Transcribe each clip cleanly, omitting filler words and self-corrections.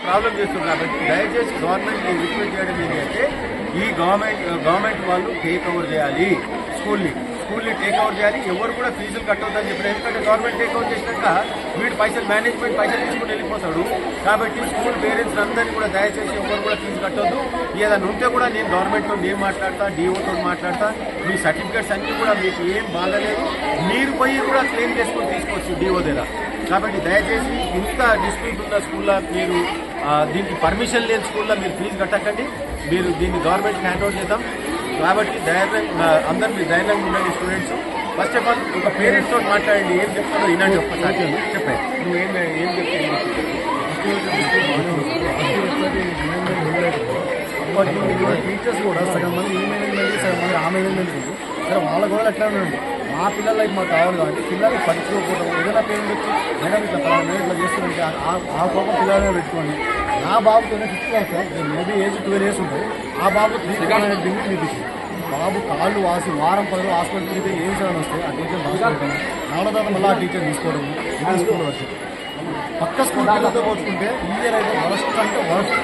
Problem చేస్తుంది కాబట్టి దయచేసి గవర్నమెంట్ రిక్వెస్ట్ చేయడం ఏంటంటే ఈ గవర్నమెంట్ వాళ్ళు టేక్ ఓవర్ చేయాలి స్కూల్ని టేక్ ఓవర్ చేయాలి. ఎవరు కూడా ఫీజులు కట్టవద్దని చెప్పిన ఎందుకంటే గవర్నమెంట్ టేక్ ఓవర్ చేసినాక వీడు మేనేజ్మెంట్ పైసలు తీసుకుని వెళ్ళిపోతాడు. కాబట్టి స్కూల్ పేరెంట్స్ అందరినీ కూడా దయచేసి ఎవరు కూడా ఫీజు కట్టొద్దు. ఏదైనా ఉంటే కూడా నేను గవర్నమెంట్తో నేను మాట్లాడతా, డిఓతో మాట్లాడతా. మీ సర్టిఫికేట్స్ అన్నీ కూడా మీకు ఏం బాగలేదు, మీరు పోయి కూడా క్లెయిమ్ చేసుకొని తీసుకోవచ్చు డిఓ దగ్గర. కాబట్టి దయచేసి ఇంత డిస్ప్యూట్ ఉన్న స్కూల్లో మీరు దీనికి పర్మిషన్ లేని స్కూల్లో మీరు ఫీజు కట్టకండి. మీరు దీన్ని గవర్నమెంట్కి హ్యాండ్ ఓవర్ చేద్దాం. కాబట్టి ధైర్యంగా అందరు మీరు ధైర్యంగా ఉండండి స్టూడెంట్స్. ఫస్ట్ ఆఫ్ ఆల్ ఒక పేరెంట్స్ తోటి మాట్లాడండి, ఏం చెప్తాడో వినండి. ఒక్కసారి చెప్పండి నువ్వు ఏం చెప్తావు. టీచర్స్ కూడా సగం మంది ఈ మేనేజ్మెంట్ సగం మంది ఆ మేనేజ్మెంట్ ఉంది. సరే వాళ్ళ కూడా ఎట్లా ఉండండి, మా పిల్లలకి మాకు కావాలి కాబట్టి పిల్లలకి పట్టించుకోకపోవడం ఏదైనా పేరెంట్ వచ్చి మేడం ఇట్లా ఇట్లా చేస్తుంటే ఆ కోపం పిల్లలనే పెట్టుకోండి. నా బాబుతోనే 5th class sir, maybe age 12 years ఉంటుంది. ఆ బాబు 3 డిగ్రీ తీపించింది. బాబు కాళ్ళు వాసి వారం 10 రోజులు హాస్పిటల్ తిరిగితే ఏం చేయాలని వస్తే ఆ టీచర్ బాగా నాలుగో తర్వాత మళ్ళీ ఆ టీచర్ తీసుకోవడం ఇది స్కూల్ వచ్చి పక్క స్కూల్ పిల్లలతో పోల్చుకుంటే ఈ ఇయర్ అయితే వరస్ట్ అంటే వరస్ట్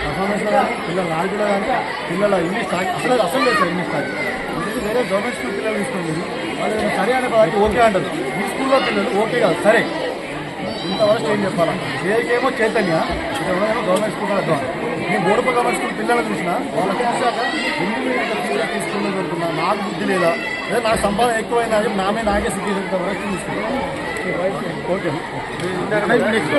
పర్ఫార్మెన్స్లో కానీ పిల్లల నాలుగులో కానీ పిల్లల ఇంగ్లీష్ అసలు లేదు సార్ ఇంగ్లీష్ స్టార్ట్. అందుకే వేరే గవర్నమెంట్ స్కూల్ పిల్లలు తీసుకోండి. వాళ్ళు సరే అనే బాగా ఓకే అంటారు. ఈ స్కూల్లో పిల్లలు ఓకే కాదు సరే ఇంతవరకు ఏం చెప్పాలా. ఏకేమో చైతన్య ఇదేమో గవర్నమెంట్ స్కూల్ అర్థం. నేను బోర్డు గవర్నమెంట్ స్కూల్ పిల్లలు చూసినా వాళ్ళకి చూసాక ఎందుకు తీసుకుని దొరుకుతున్నా నాకు బుద్ధి లేదా అదే నాకు సంపాదన ఎక్కువైనా నాకే సిగ్గు వరకు తీసుకున్నాను. Okay next